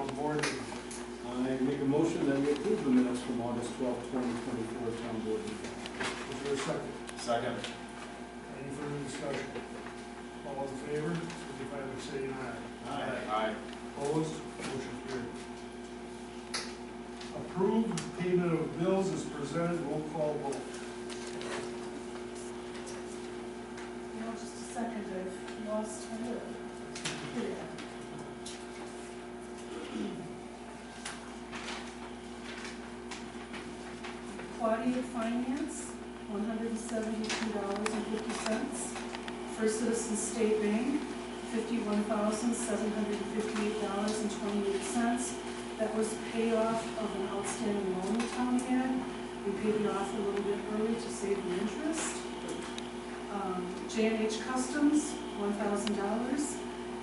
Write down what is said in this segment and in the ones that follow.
town board meeting. I make a motion that we approve the minutes from August 12th, 2024 town board meeting. Is there a second? Second. Any further discussion? All in favor, signify by saying aye. Aye. Opposed? Motion carried. Approved payment of bills is presented, roll call vote. No, just a second, I've lost my word. Here we are. Claudia Finance, $172.50. First Citizens State Bank, $51,758.28. That was payoff of an outstanding loan the town had. We paid it off a little bit early to save the interest. J&H Customs, $1,000.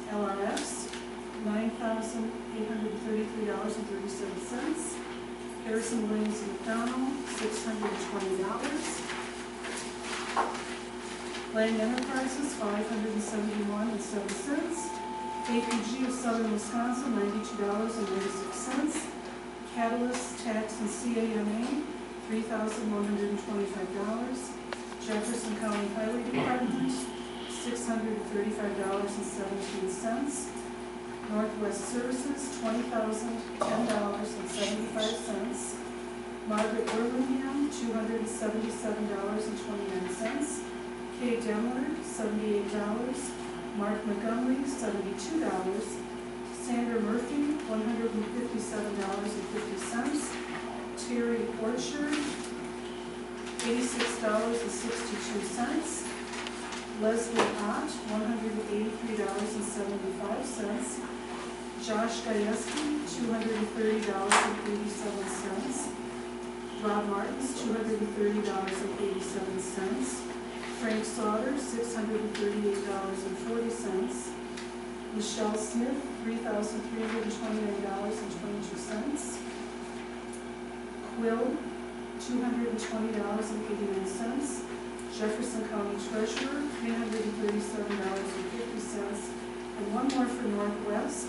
LRFs, $9,833.37. Harrison Williams McDonald, $620. Lang Enterprises, $571.07. APG of Southern Wisconsin, $92.96. Catalyst Tax and CAMA, $3,125. Jefferson County Highway Department, $635.17. Northwest Services, $20,010.75. Margaret Burlingham, $277.29. Kay Demler, $78. Mark Montgomery, $72. Sandra Murphy, $157.50. Terry Orchard, $86.62. Leslie Ott, $183.75. Josh Gajewski, $230.87. Rob Martins, $230.87. Frank Sauter, $638.40. Michelle Smith, $3,329.22. Quill, $220.89. Jefferson County Treasurer, $337.50. And one more for Northwest,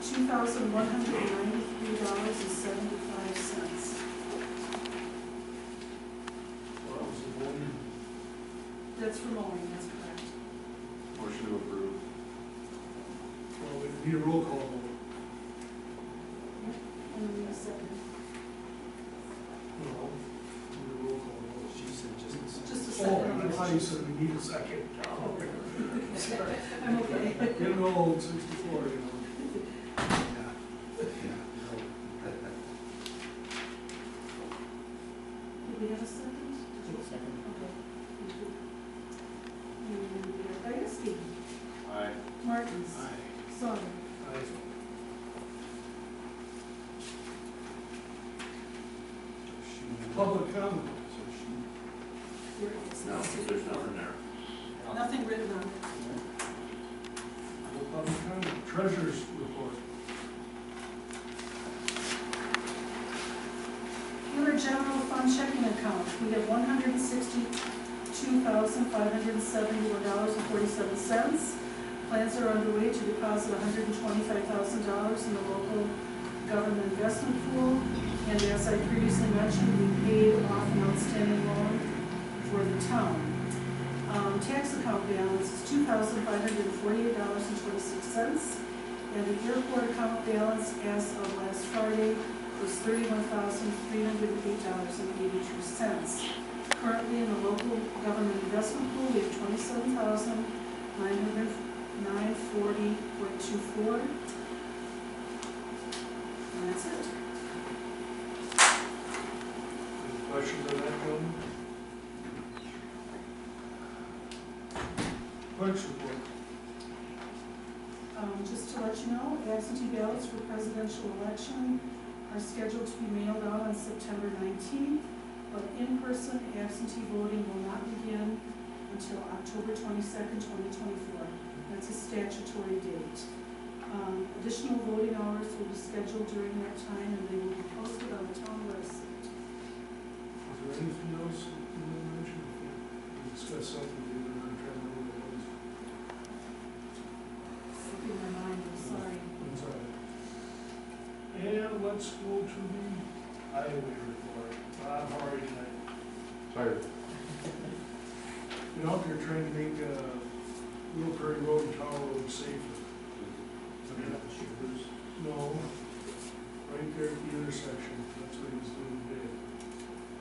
$2,193.75. What was the voting? That's for mowing, that's correct. Motion to approve. Well, we need a roll call vote. And then we have a second. No, we need a roll call vote. She said just a second. Just a Oh, second. I thought you said we need a second. Sorry. I'm okay. Getting old, 64, you know. Did we have a second? Second. Okay. And we have Gajewski, Aye. Martins, Sauter. Aye. Public comment. Here it is. No, there's nothing there. Nothing written on it. No public comment. Treasurer's report. In our general fund checking account, we have $162,571.47. Plans are underway to deposit $125,000 in the local government investment pool. And as I previously mentioned, we paid off an outstanding loan for the town. Tax account balance is $2,548.26. And the airport account balance as of last Friday was $31,308.82. Currently in the local government investment pool, we have $27,940.24. And that's it. Any questions on that one? Clerk's report. Just to let you know, absentee ballots for presidential election are scheduled to be mailed out on September 19th, but in-person absentee voting will not begin until October 22nd, 2024. That's a statutory date. Additional voting hours will be scheduled during that time, and they will be posted on the town website. Is there anything else you want to mention? We discussed something, we were trying to remember what it was. Slipping my mind, I'm sorry. I'm sorry. And let's go to the highway report. Bob, how are you tonight? Tired. Been out there trying to make, Little Prairie Road and Tower Road safer. No, right there at the intersection, that's what he's doing today.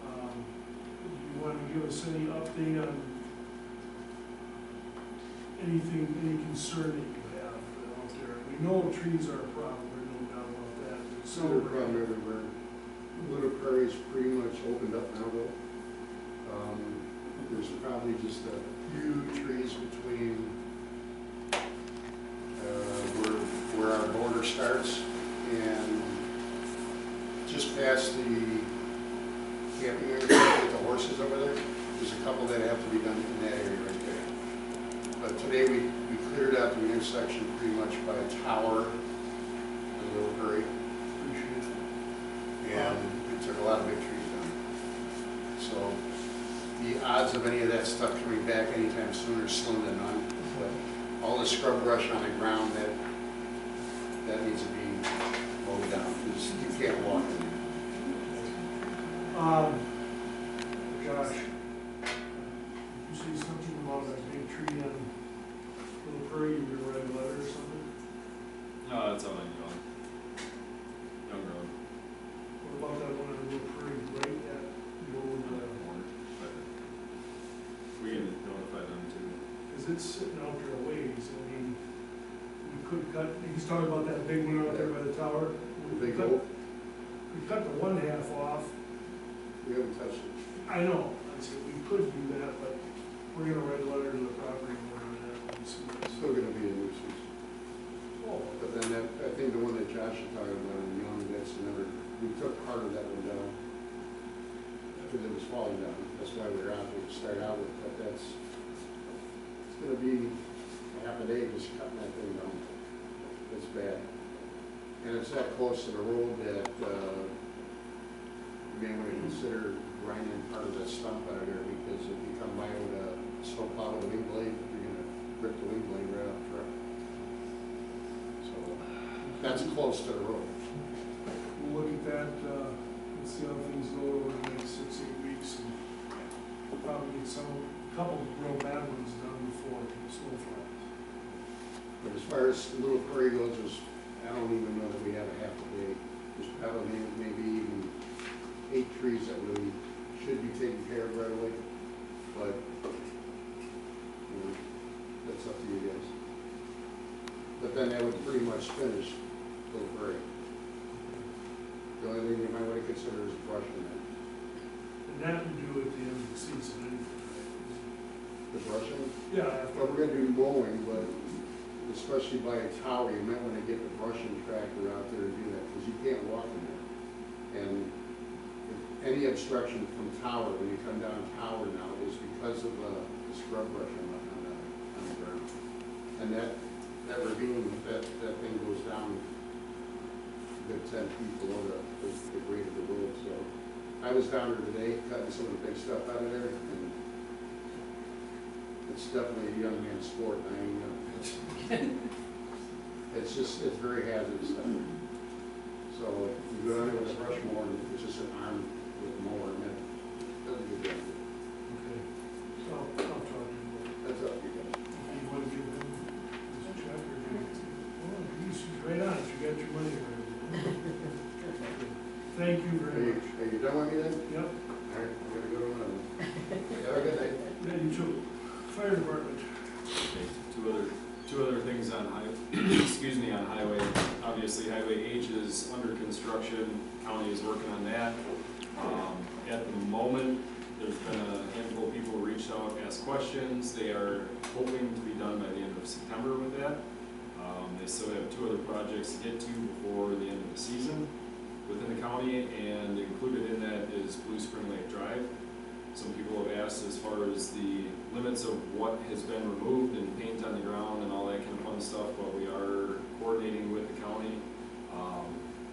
Do you want to give us any update on anything, any concern that you have out there? We know trees are a problem, there's no doubt about that. But It's not a problem everywhere. Little Prairie's pretty much opened up now though. There's probably just a few trees between where our border starts and just past the camping area with the horses over there. There's a couple that have to be done in that area right there. But today we cleared out the intersection pretty much by a tower in Little Prairie. Appreciate it. And we took a lot of big trees down. So the odds of any of that stuff coming back anytime sooner is slim to none. But all the scrub brush on the ground that needs to be mowed down because you can't walk in there. Josh, you say something about that big tree on Little Prairie, you were writing a letter or something? No, that's out on Young Road. What about that one on Little Prairie, right at the old, But we can notify them too. because it's sitting out there a ways, I mean, we could cut, he's talking about that big one out there by the tower. The We big cut- oak, We cut the one half off, we haven't touched it. I know, I said we could do that, but we're gonna write a letter to the property owner on that one, so. It's still gonna be a nuisance. Oh, But then that, I think the one that Josh is talking about in Young, that's another, we took part of that one down. Because it was falling down, that's why we were out there to start out with, but that's, it's gonna be half a day just cutting that thing down. It's bad. And it's that close to the road that, you may wanna consider grinding part of that stump out of there, because if you come by with a snowplow with a wing blade, you're gonna rip the wing blade right off the truck. So, that's close to the road. we'll look at that, and see how things go over the next 6-8 weeks, and probably get couple real bad ones done before the snow flies. But as far as Little Prairie goes, I don't even know that we have a half a day. There's probably maybe even 8 trees that really should be taken care of right away. But, you know, that's up to you guys. But then that would pretty much finish Little Prairie. The only thing you might want to consider is brushing it. And that we do at the end of the season anyway, The brushing, right? Yeah, after, well, we're gonna do mowing, but especially by a tower, you might want to get the brushing tractor out there to do that, because you can't walk in there. And if any obstruction from tower, when you come down tower now, is because of the scrub brush on the ground. And that ravine, that thing goes down a good 10 feet below the grade of the road, so. I was down there today, cutting some of the big stuff out of there, and it's definitely a young man's sport, I mean, it's very hazardous stuff. So you go down there with a brush mower, and it's just an arm with a mower, and it doesn't get done. okay. So I'll talk to you about it. That's up to you guys. You want to give them this check or give it to you? Oh, geez, she's right on it, you got your money right. Thank you very much. Are you done with me then? Yep, All right, I'm gonna go to another one. Have a good night. yeah, you too. Fire department. Okay, two other things on excuse me, on highway. Obviously, Highway H is under construction, county is working on that. At the moment, there's been a handful of people who reached out, asked questions. They are hoping to be done by the end of September with that. They still have 2 other projects to get to before the end of the season within the county, and included in that is Blue Spring Lake Drive. Some people have asked as far as the limits of what has been removed and paint on the ground and all that kind of fun stuff, but we are coordinating with the county.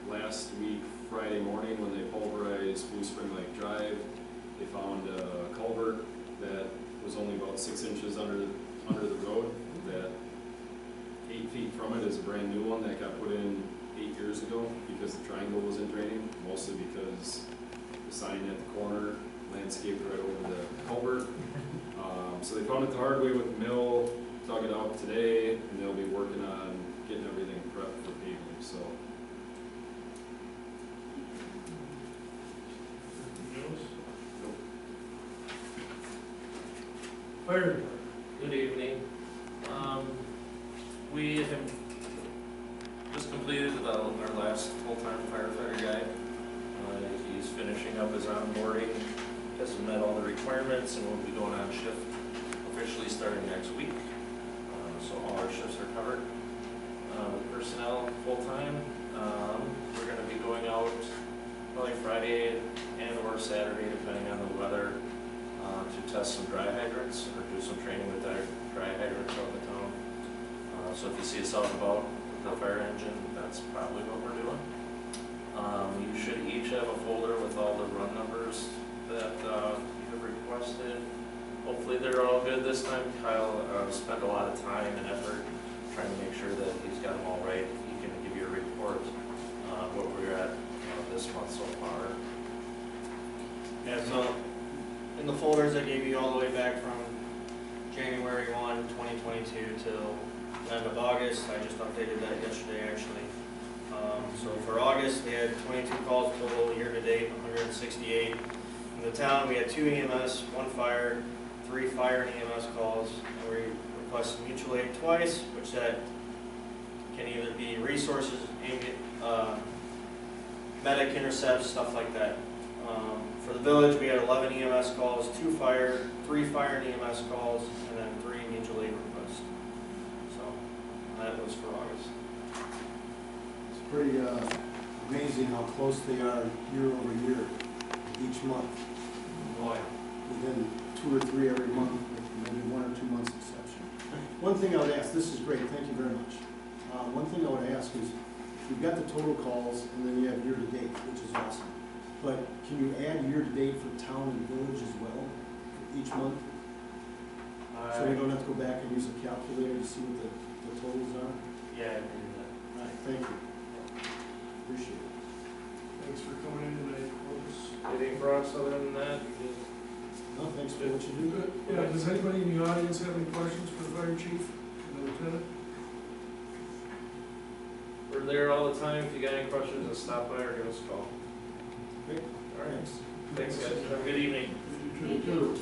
Last week, Friday morning, when they pulverized Blue Spring Lake Drive, they found a culvert that was only about 6 inches under the road. That 8 feet from it is a brand new one that got put in 8 years ago because the triangle is the sign at the corner, landscaped right over the culvert. So they found it the hard way with the mill, dug it out today, and they'll be working on getting everything prepped for paving, so. Anything else? Nope. Fire department. Good evening. We have just completed our last full-time firefighter guy. He's finishing up his onboarding, has met all the requirements, and will be going on shift officially starting next week. So all our shifts are covered. Personnel full-time, we're going to be going out probably Friday and or Saturday, depending on the weather, to test some dry hydrants or do some training with our dry hydrants out in the town. So if you see us out and about with the fire engine, that's probably what we're doing. You should each have a folder with all the run numbers that you have requested. Hopefully they're all good this time. Kyle spent a lot of time and effort trying to make sure that he's got them all right. He can give you a report what we're at this month so far. Yeah, so in the folders I gave you all the way back from January 1, 2022 till the end of August. I just updated that yesterday actually. So for August we had 22 calls total, year to date 168. In the town we had 2 EMS, 1 fire, 3 fire and EMS calls, and we requested mutual aid twice, which that can either be resources, medic intercepts, stuff like that. For the village, we had 11 EMS calls, 2 fire, 3 fire and EMS calls, and then 3 mutual aid requests. So that was for August. It's pretty amazing how close they are year over year, each month. Boy. Within 2 or 3 every month, with maybe 1 or 2 months exception. One thing I would ask, this is great, thank you very much. One thing I would ask is, you've got the total calls, and then you have year to date, which is awesome. But can you add year to date for town and village as well, each month? So we don't have to go back and use a calculator to see what the totals are? Yeah, I agree with that. All right, thank you. Appreciate it. Thanks for coming in tonight, folks. Anything for us other than that? No, thanks for what you do. Good. Yeah, does anybody in the audience have any questions for the fire chief and the lieutenant? We're there all the time. If you got any questions, just stop by or give us a call. Great. All right. Thanks. Thanks, guys. Have a good evening. You too.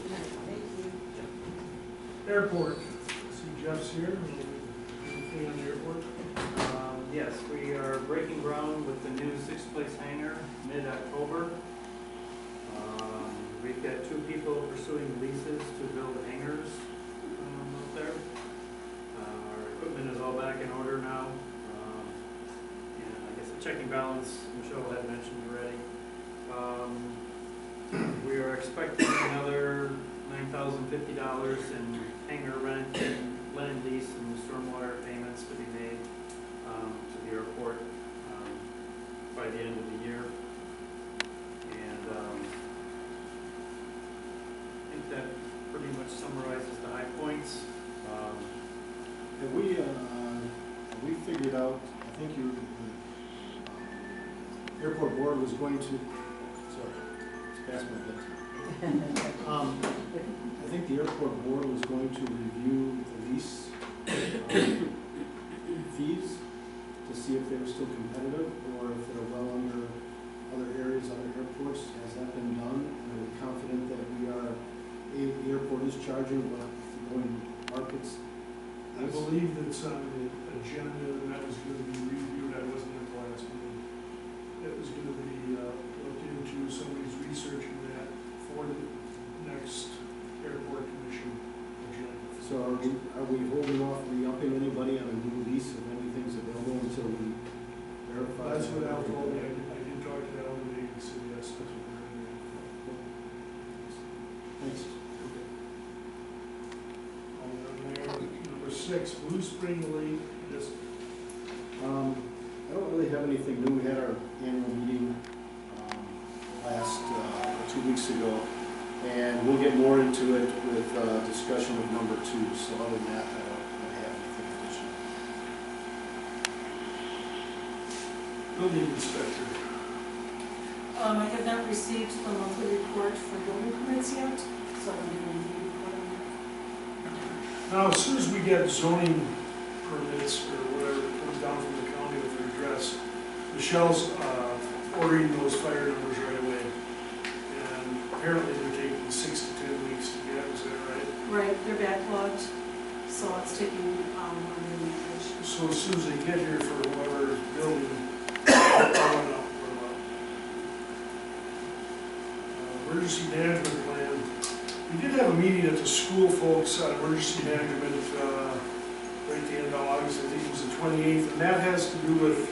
Airport. See Jeff's here. Anything on the airport? Yes, we are breaking ground with the new 6-place hangar mid-October. We've got 2 people pursuing leases to build hangars up there. Our equipment is all back in order now. And I guess the checking balance, Michelle had mentioned already. We are expecting another $9,050 in hangar rent and land lease and stormwater payments to be made to the airport by the end of the year. And I think that pretty much summarizes the high points. Have we figured out, I think the airport board was going to, sorry, it's past my bedtime. I think the airport board was going to review the lease fees to see if they were still competitive or if they're well under other areas, other airports. Has that been done? And are we confident that the airport is charging what the going markets? I believe that's on the agenda, and that was going to be reviewed. I wasn't at the last meeting. It was going to be looked into. Somebody's researching that for the next airport commission agenda. So are we holding off re-upping anybody on a new lease if anything's available until we verify? That's what Al told me. I did talk to Al today, and he said yes, that's what we're going to do. Thanks. All down there. Number 6, Blue Spring Lake. Just I don't really have anything new. We had our annual meeting last 2 weeks ago, and we'll get more into it with discussion of number 2. So other than that, I don't have anything additional. building inspector. I have not received the monthly report for building permits yet, so I'm going to review it. Now, as soon as we get zoning permits or whatever comes down from the county with their address, Michelle's ordering those fire numbers right away. And apparently they're taking 6 to 10 weeks to get, is that right? Right, they're backlogged, so it's taking under management. So as soon as they get here for whoever building, I'll run up. Emergency management plan. We did have a meeting at the school, folks, on emergency management right at the end of August, I think it was the 28th, and that has to do with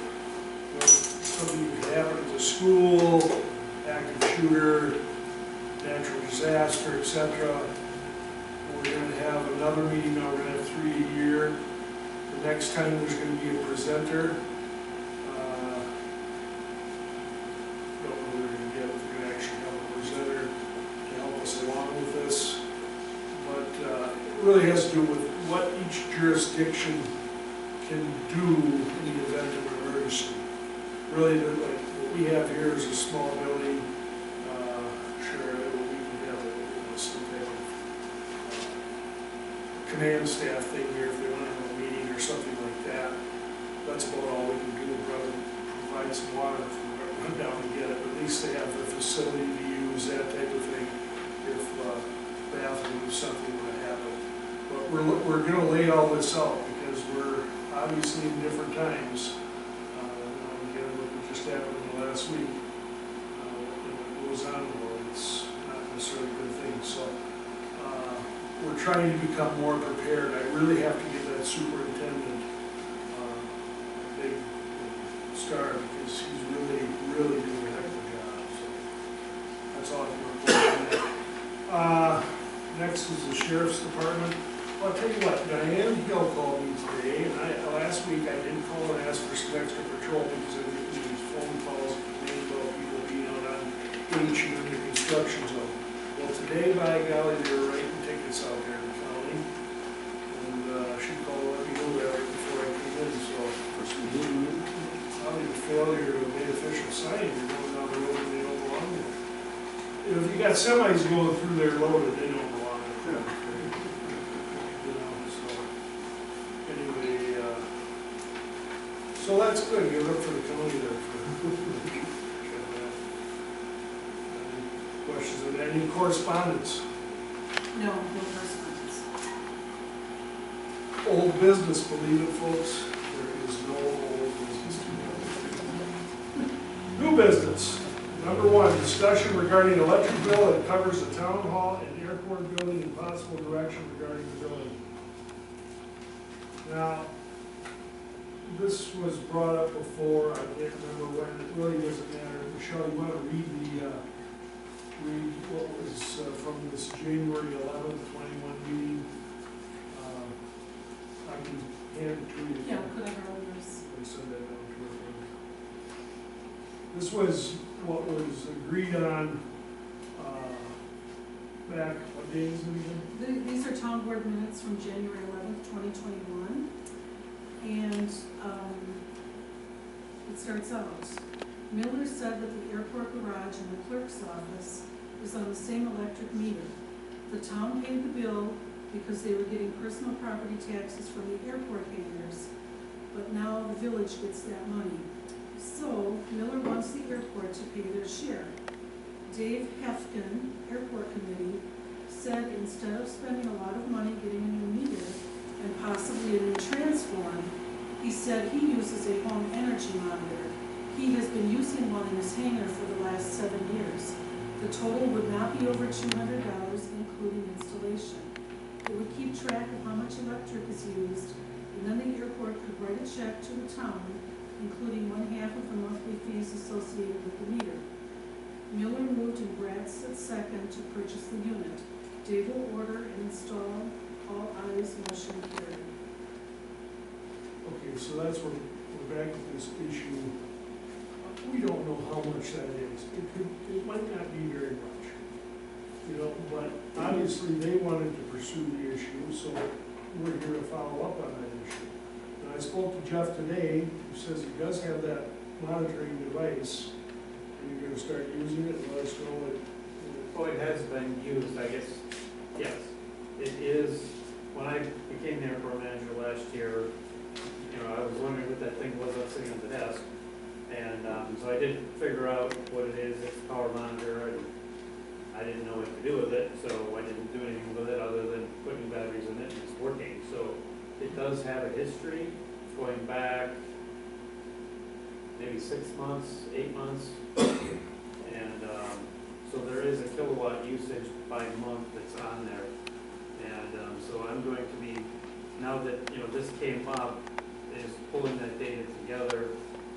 something that could happen at the school, active shooter, natural disaster, etc. We're going to have another meeting now, we're going to have 3 a year. The next time there's going to be a presenter. Don't know who we're going to get, if we're going to actually have a presenter to help us along with this. But it really has to do with what each jurisdiction can do in the event of an emergency. Really, like what we have here is a small building. Sure, we can have some type of command staff thing here if they want to have a meeting or something like that. That's about all we can do. Probably provide some water if we run down and get it. But at least they have the facility to use, that type of thing, if bathroom or something would happen. But we're going to lay all this out because we're obviously in different times. Again, what just happened in the last week, what goes on in the world, it's not necessarily a good thing. So we're trying to become more prepared. I really have to give that superintendent a big star because he's really doing a heck of a job. So that's all I can report on that. Next is the sheriff's department. Well, I'll tell you what, Diane Hill called me today, and last week I did call and ask for some extra patrol because I was getting these phone calls complaining about people being out on H and in the construction zone. Well, today, by golly, they were writing tickets out there in the county, and she called and let me know that right before I came in, so probably a failure to make official signing, you're going down the road and they don't belong there. If you got semis going through there loaded, they don't belong there. So that's good, give it up for the county there. Any questions on that? Any correspondence? No correspondence. Old business, believe it, folks. There is no old business to New business. Number 1, discussion regarding electric bill that covers the town hall and airport building and possible direction regarding the building. Now, this was brought up before, I can't remember when, it really doesn't matter. Michelle, you want to read what was from this January 11th, 21 meeting? I can hand it to you. Yeah, could I borrow yours? I send that down to her. This was what was agreed on back, what day is it again? These are town board minutes from January 11th, 2021. And it starts out, Miller said that the airport garage and the clerk's office is on the same electric meter. The town paid the bill because they were getting personal property taxes from the airport hangars, but now the village gets that money. So Miller wants the airport to pay their share. Dave Hefkin, airport committee, said instead of spending a lot of money getting a new meter and possibly a new transform, he said he uses a home energy monitor. He has been using one in his hangar for the last 7 years. The total would not be over $200, including installation. It would keep track of how much electric is used, and then the airport could write a check to the town, including 1/2 of the monthly fees associated with the meter. Miller moved and Brad said second to purchase the unit. Dave will order and install. All ayes, motion carried. Okay, so that's where we're back to this issue. We don't know how much that is. It might not be very much, but obviously they wanted to pursue the issue, so we're here to follow up on that issue. And I spoke to Jeff today, who says he does have that monitoring device, you're gonna start using it, and let us know what, Oh, it has been used, I guess, yes. It is, when I became the airport manager last year, you know, I was wondering what that thing was up sitting on the desk. And, so I did figure out what it is, it's a power monitor, and I didn't know what to do with it, so I didn't do anything with it other than putting batteries in it, and it's working. So it does have a history, going back maybe 6 months, 8 months. And, so there is a kilowatt usage by month that's on there. And, so I'm going to be, now that, you know, this came up, is pulling that data together.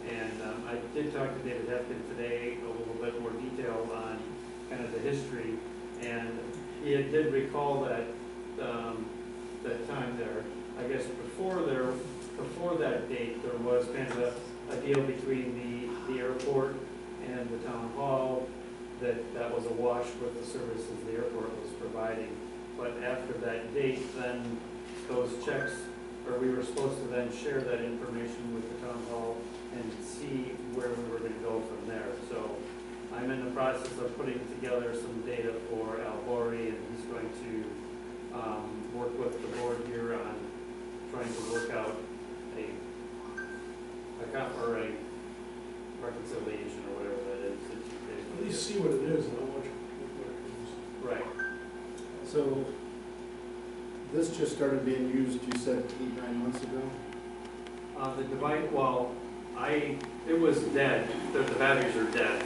And, I did talk to David Hefkin today, a little bit more detail on kind of the history. And he did recall that, that time there. I guess before that date, there was kind of a deal between the airport and the town hall that was awash with the services the airport was providing. But after that date, then those checks, or we were supposed to then share that information with the town hall and see where we were gonna go from there. So I'm in the process of putting together some data for Al Bori, and he's going to work with the board here on trying to work out a reconciliation or whatever that is. at least see what it is, and how much, what it is. Right. So this just started being used, you said 8-9 months ago? The device, well, it was dead, the batteries are dead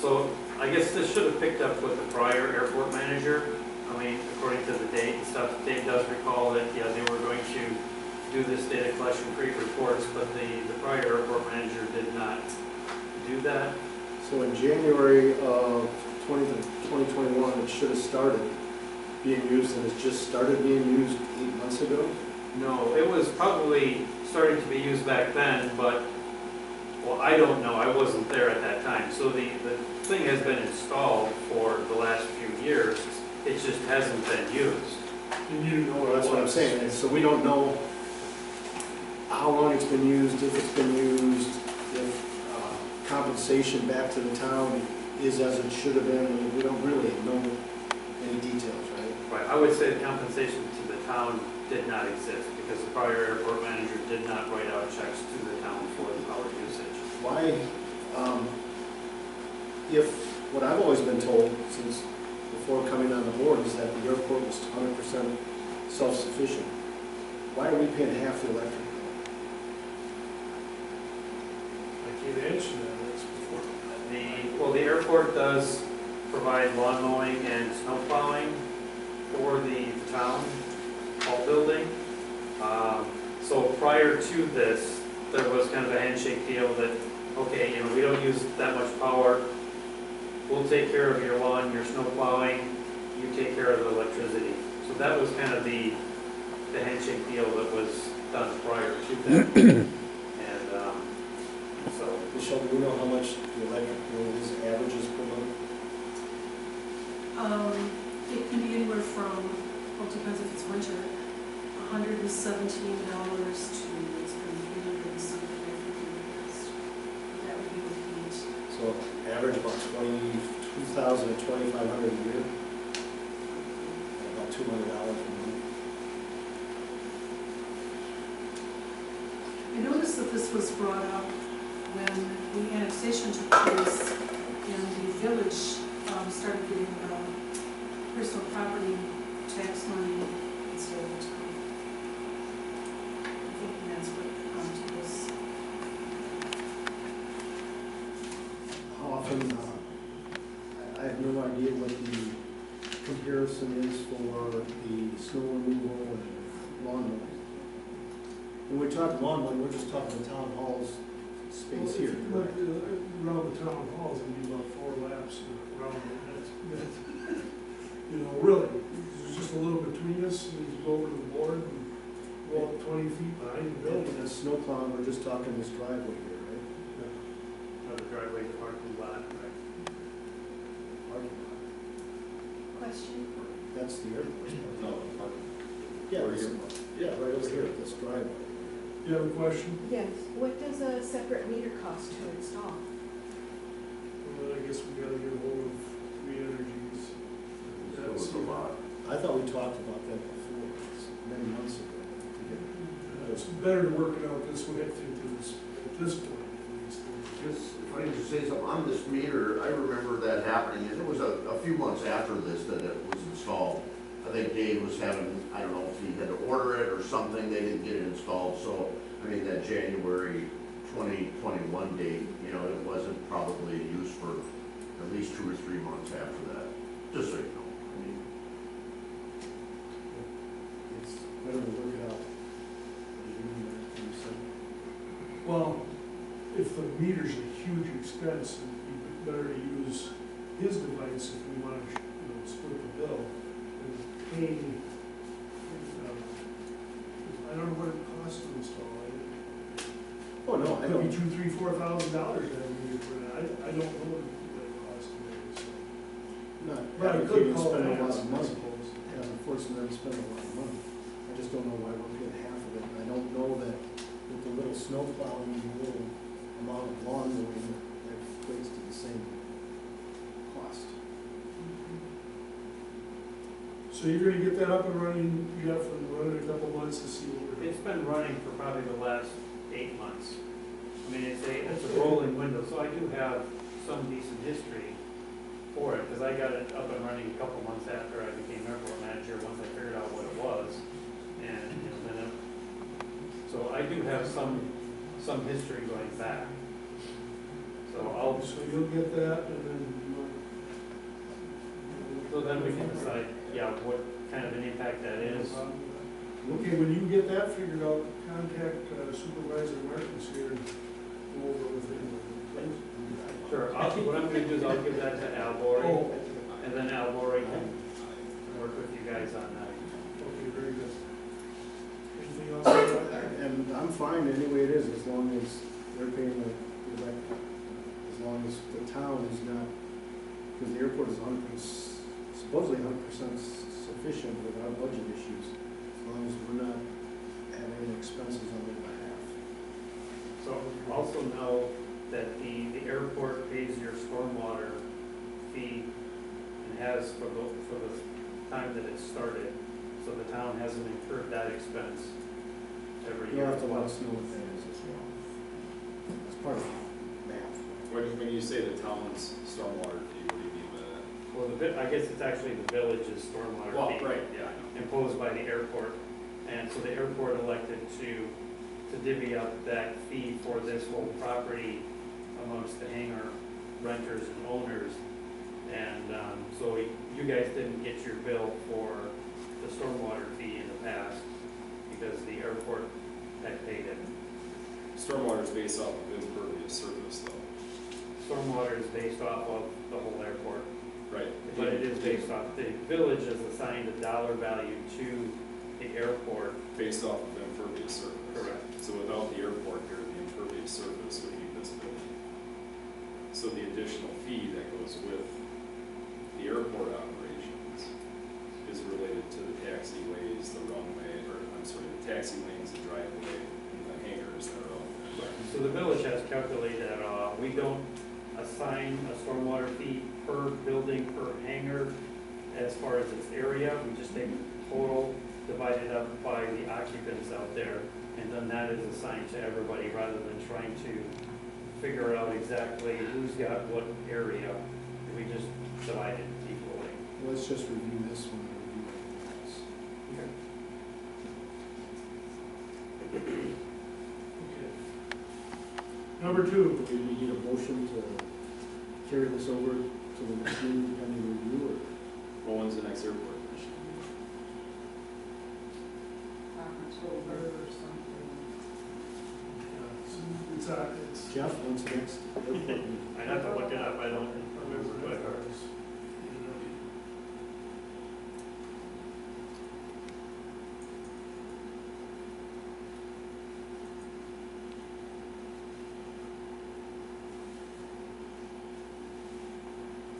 so I guess this should have picked up with the prior airport manager. I mean, according to the date and stuff, Dave does recall that, yeah, they were going to do this data collection, create reports, but the prior airport manager did not do that. So in January of 2021, it should have started being used, and it's just started being used 8 months ago? No, it was probably starting to be used back then, but, well, I don't know, I wasn't there at that time. So the thing has been installed for the last few years, it just hasn't been used. And you know Well, that's what I'm saying, and so we don't know how long it's been used, if it's been used, if compensation back to the town is as it should have been. We don't really know any details, right? Right, I would say the compensation to the town did not exist because the prior airport manager did not write out checks to the town for the power usage. Why, if, what I've always been told since before coming on the board is that the airport was 100% self-sufficient, why are we paying half the electric bill? I can't answer that, that's before. Well, the airport does provide lawn mowing and snow plowing for the town hall building. So prior to this, there was kind of a handshake deal that, okay, you know, we don't use that much power. We'll take care of your lawn, your snow plowing, you take care of the electricity. So that was kind of the handshake deal that was done prior to that. And so, Michelle, do we know how much the electric bill is averages per month? It can be anywhere from, well, it depends if it's winter, $117 to it's been $300 and something, I think, in the past. That would be with heat. So average about 22,000 to 2,500 a year, and about $200 a month. I noticed that this was brought up when the annexation took place and the village started getting personal property tax money instead of the town. I think that's what prompted this. How often, I have no idea what the comparison is for the snow removal and lawn mowing. When we talk lawn mowing, we're just talking the town hall's space here. Well, if you look around the town halls, it'd be about 4 laps around it. That's, you know, really, there's just a little between us, and you go over to the board and go up 20 feet behind the building. And the snow plowing, we're just talking this driveway here, right? the driveway, the parking lot, right? Parking lot. Question? That's the airport. No, parking. Yeah, Over this- here. yeah, right over here, this driveway. You have a question? Yes. What does a separate meter cost to install? Well, I guess we gotta get hold of Free Energies. That was a lot. I thought we talked about that before, many months ago. It's better to work it out this way, I think, at this point at least. Just, if I could just say something, on this meter, I remember that happening, and it was a few months after this that it was installed. I think Dave was having, I don't know if he had to order it or something, they didn't get it installed, so, I mean, that January 2021 date, you know, it wasn't probably in use for at least 2 or 3 months after that, just so you know. I mean, It's better to work it out. Well, if the meter's a huge expense, it'd be better to use his device if we want to, split the bill. And paying, I don't know what it costs to install it. Oh, no, I Maybe don't. $2,000, $3,000, $4,000 to have a meter for that. I don't know what it costs today, so. Not But I could advocating call spending it a lot ask, of I money. suppose. Yeah, unfortunately, I'm spending a lot of money. I just don't know why we're getting half of it. And I don't know that with the little snow plowing and the little amount of lawn mowing, that equates to the same cost. So you're gonna get that up and running, Jeff, and run it a couple months to see what we're doing? It's been running for probably the last 8 months. I mean, it's a rolling window, so I do have some decent history for it, because I got it up and running a couple months after I became airport manager, once I figured out what it was. And, then so I do have some history going back. So So you'll get that, and then, so then we can decide, what kind of an impact that is. Okay, when you get that figured out, contact Supervisor Martins here and go over with him. Sure, what I'm gonna do is I'll give that to Al Bory, Oh, and then Al Bory can work with you guys on that. okay, very good. Anything else about that? And I'm fine any way it is, as long as they're paying the electric. As long as the town is not, because the airport is supposedly 100% sufficient without budget issues, as long as we're not having any expenses on their behalf. So also know that the airport pays your stormwater fee and has for the time that it started. So the town hasn't incurred that expense every You'll year. have to let us know what that is as well. That's part of math. When you say the town's stormwater fee, what do you mean by that? Well, I guess it's actually the village's stormwater Well, fee. right, yeah, I know. Imposed by the airport. And so the airport elected to divvy up that fee for this whole property amongst the hangar renters and owners. And so you guys didn't get your bill for the stormwater fee in the past because the airport had paid it. Stormwater is based off of impervious surface though. Stormwater is based off of the whole airport, Right. but it is based off, the village has assigned a dollar value to the airport. Based off of impervious surface. Correct. So without the airport here, the impervious surface would be this building. So the additional fee that goes with the airport operations is related to the taxiways, the runway, the taxi lanes, the driveway, and the hangars that are out there. So the village has calculated that, we don't assign a stormwater fee per building, per hangar, as far as its area, we just take total, divided up by the occupants out there, and then that is assigned to everybody, rather than trying to figure out exactly who's got what area, we just divide it equally. Let's just review this one and review everything else. Okay. Number 2. Do we need a motion to carry this over to the machine pending review, or? Well, when's the next airport commission? October or something. It's Jeff, when's the next airport meeting? I'd have to look it up, I don't remember by heart.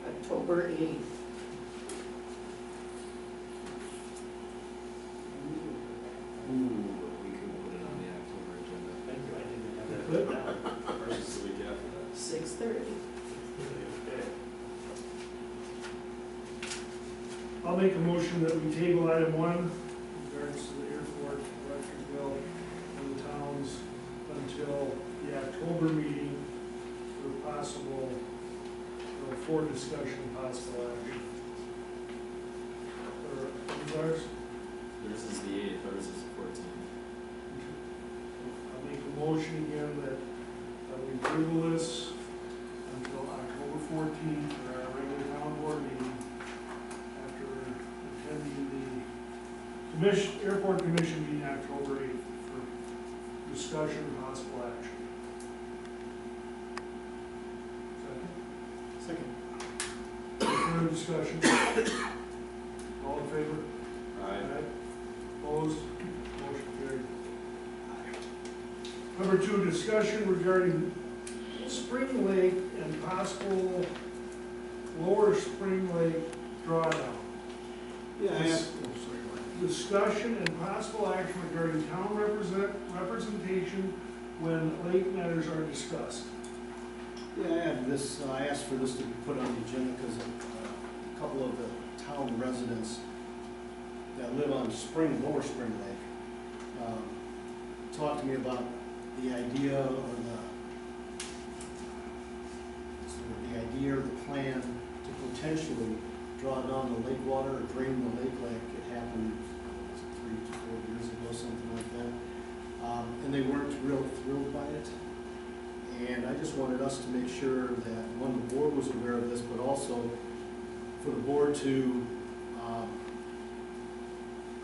October 8th. Ooh, we could put it on the October agenda. Thank you, I didn't have that. Or just the week after that. 6:30. make a motion that we table item 1 in regards to the airport electric bill in the towns until the October meeting for possible, for discussion and possible action. Or, yours? Theirs is the 8th, ours is the 14th. I'll make a motion again that we table this until October 14th for our regular town board meeting after attending the airport commission meeting October 8th for discussion and possible action. Second? Second. Any further discussion? All in favor? Aye. Opposed? Motion carried. Number 2, discussion regarding Spring Lake and possible Lower Spring Lake drawdown. Yeah, I Yes. asked, oh, sorry, Mike. Discussion and possible action regarding town representation when lake matters are discussed. Yeah, I have this, I asked for this to be put on the agenda because a couple of the town residents that live on Lower Spring Lake, talked to me about the idea or the plan to potentially draw down the lake water or drain the lake like it happened 3 to 4 years ago, something like that. And they weren't real thrilled by it. And I just wanted us to make sure that, one, the board was aware of this, but also for the board to,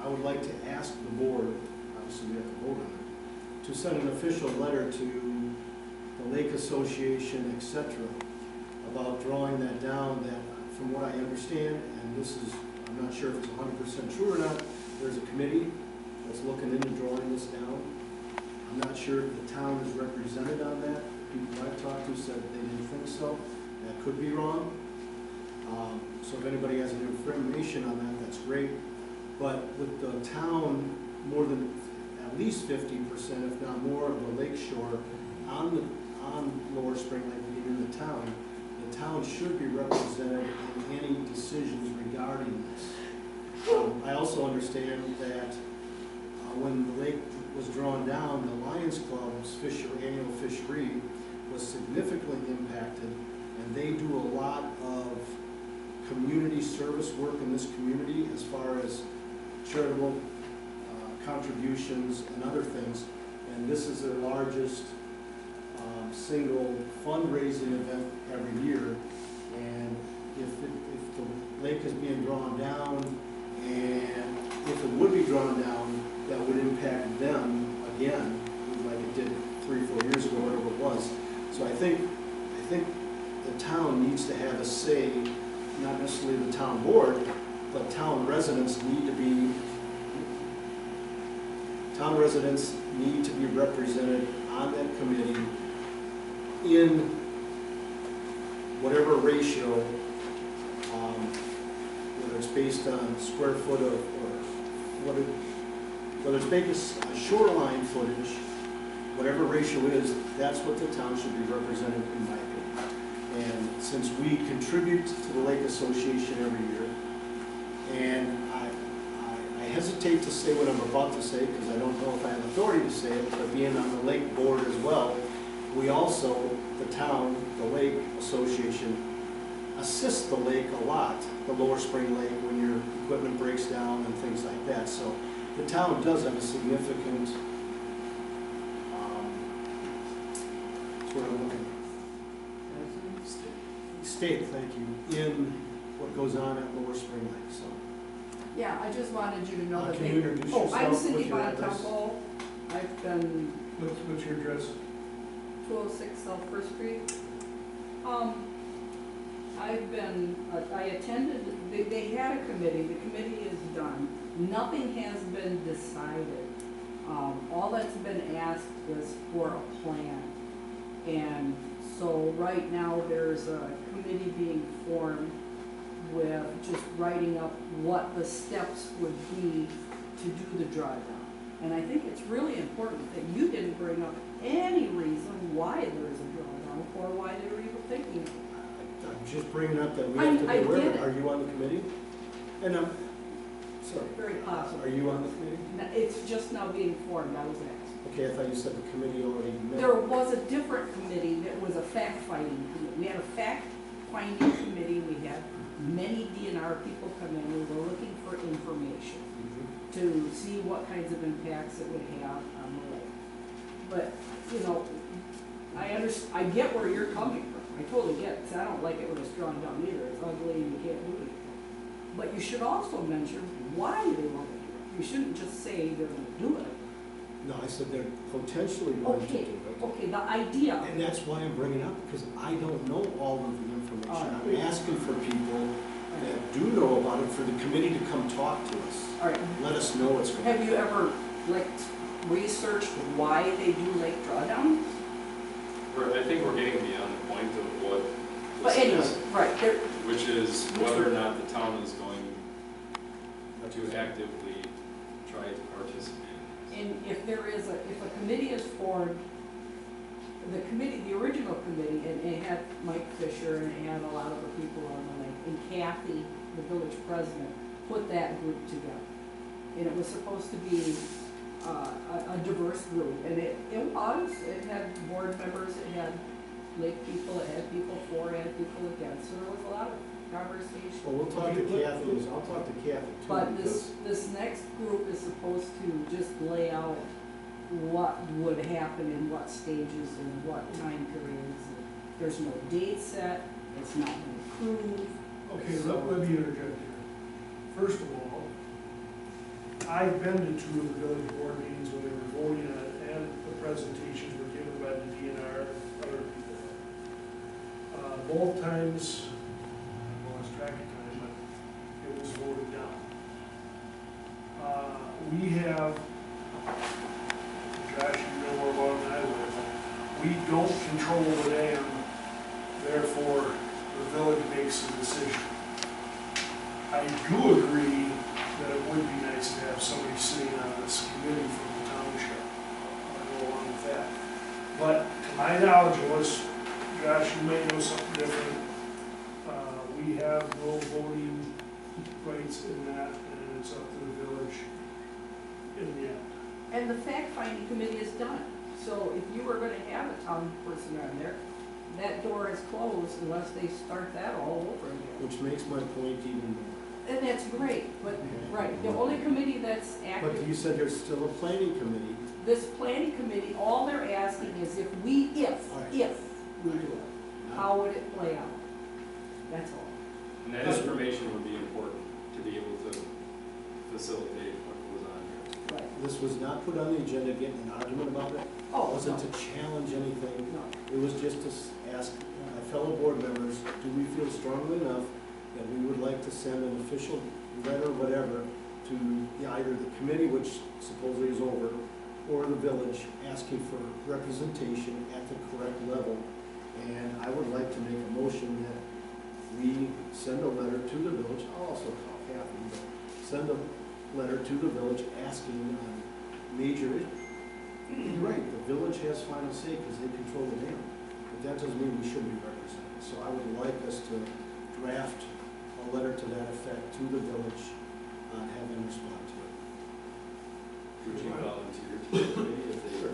I would like to ask the board, obviously we have to vote on it, to send an official letter to the Lake Association, etc., about drawing that down, that from what I understand, and this is, I'm not sure if it's 100% true or not, there's a committee that's looking into drawing this down. I'm not sure if the town is represented on that. People I've talked to said they didn't think so. That could be wrong. So if anybody has any information on that, that's great. But with the town, more than at least 50%, if not more, of the lake shore on Lower Spring Lake being in the town should be represented in any decisions regarding this. I also understand that when the lake was drawn down, the Lions Club's annual fishery was significantly impacted, and they do a lot of community service work in this community as far as charitable contributions and other things, and this is their largest single fundraising event every year. And if the lake is being drawn down, and if it would be drawn down, that would impact them again, like it did 3 or 4 years ago, whatever it was. So I think the town needs to have a say, not necessarily the town board, but town residents need to be represented on that committee in whatever ratio, whether it's based on square foot of, or whether it's based on shoreline footage, whatever ratio is, that's what the town should be represented, in my opinion. And since we contribute to the Lake Association every year, and I hesitate to say what I'm about to say because I don't know if I have authority to say it, but being on the lake board as well, we also, the town, the Lake Association, assist the lake a lot, the Lower Spring Lake, when your equipment breaks down and things like that. So the town does have a significant, sort of looking, stake, thank you, in what goes on at Lower Spring Lake. So. Yeah, I just wanted you to know that Can they. you introduce Oh, yourself? I'm Cindy What's your address? Bontempo. I've been What's your address? 206 South First Street. I attended, they had a committee, the committee is done. Nothing has been decided. All that's been asked is for a plan. And so right now, there's a committee being formed with just writing up what the steps would be to do the drawdown. And I think it's really important that you didn't bring up any reason why there is a drawdown or why they were even thinking of it. I'm just bringing up that we have to be I aware. get it. Are you on the committee? And Sorry. very possible. Are you on the committee? It's just now being formed, I was asked. Okay, I thought you said the committee already met. There was a different committee that was a fact-finding committee. We had a fact-finding committee, we had many DNR people come in, we were looking for information Mhm. to see what kinds of impacts it would have on the lake. But, you know, I get where you're coming from, I totally get it, 'cause I don't like it when it's drawn down either, it's ugly and you can't do anything. But you should also mention why they want to do it. You shouldn't just say they're gonna do it. No, I said they're potentially going to do Okay, it. okay, the idea. And that's why I'm bringing it up, because I don't know all of the information. I'm Alright. asking for people that do know about it, for the committee to come talk to us. All right, Let us know what's going on. have you ever, like, researched why they do lake drawdown? I think we're getting beyond the point of what But this anyway, is, right, there, which is whether or not the town is going to actively try to participate. and if there is if a committee is formed, the original committee, and it had Mike Fisher, and it had a lot of the people on the lake, and Kathy, the village president, put that group together. And it was supposed to be a diverse group, and it was, it had board members, it had lake people, it had people for, it had people against, so there was a lot of conversation. Well, we'll talk to Kathy, I'll talk to Kathy too. But because- this next group is supposed to just lay out what would happen in what stages and what time periods. There's no date set, it's not been approved. Okay, So- let me interject here. First of all, I've been to two of the village board meetings when they were voting on it, and the presentations were given by the DNR and other people. Both times, I lost track of time, but it was voted down. We have, Josh, you know more about it than I do. We don't control the dam, therefore the village makes the decision. I do agree that it would be nice to have somebody sitting on this committee from the township. I'll go along with that. But to my knowledge, unless, Josh, you may know something different, we have no voting rights in that, and it's up to the village in the end. And the fact-finding committee is done. So if you were gonna have a town person on there, that door is closed unless they start that all over again. Which makes my point even more. And that's great, but, right, the only committee that's But active, you said there's still a planning committee. this planning committee, all they're asking is if we do it, how would it play out? That's all. And that information would be important to be able to facilitate what goes on here. Right. This was not put on the agenda to get in an argument about it. It Oh, wasn't no, to challenge anything. no. It was just to ask my fellow board members, do we feel strongly enough that we would like to send an official letter, whatever, to either the committee, which supposedly is over, or the village, asking for representation at the correct level. And I would like to make a motion that we send a letter to the village, I'll also call Kathy, but send a letter to the village asking on major issues. You're right, the village has final say because they control the dam, but that doesn't mean we shouldn't be represented. So I would like us to draft a letter to that effect to the village, have them respond to it. Would you volunteer to the committee if they were?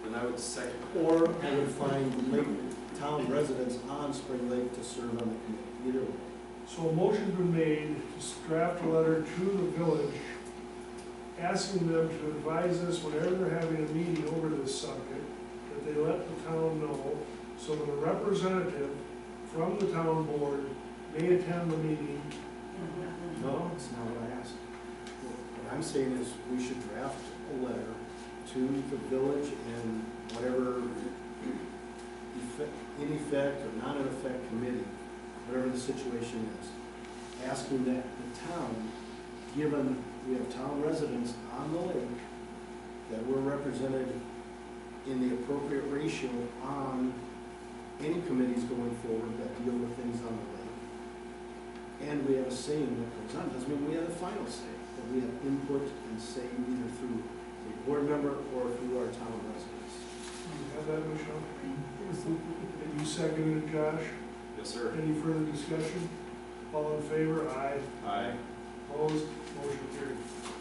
Then I would second. Or I would find town residents on Spring Lake to serve on the committee, either way. So a motion's been made to draft a letter to the village, asking them to advise us whenever they're having a meeting over this subject, that they let the town know, so that a representative from the town board may attend the meeting. No, it's not what I asked. What I'm saying is we should draft a letter to the village and whatever in effect or not in effect committee, whatever the situation is, asking that the town, given we have town residents on the lake, that we're represented in the appropriate ratio on any committees going forward that deal with things on the lake. And we have a say in what goes on. Doesn't mean we have the final say, but we have input and say either through a board member or through our town residents. You have that, Michelle? And you seconded it, Josh? Yes, sir. Any further discussion? All in favor? Aye. Aye. Opposed? Motion carried.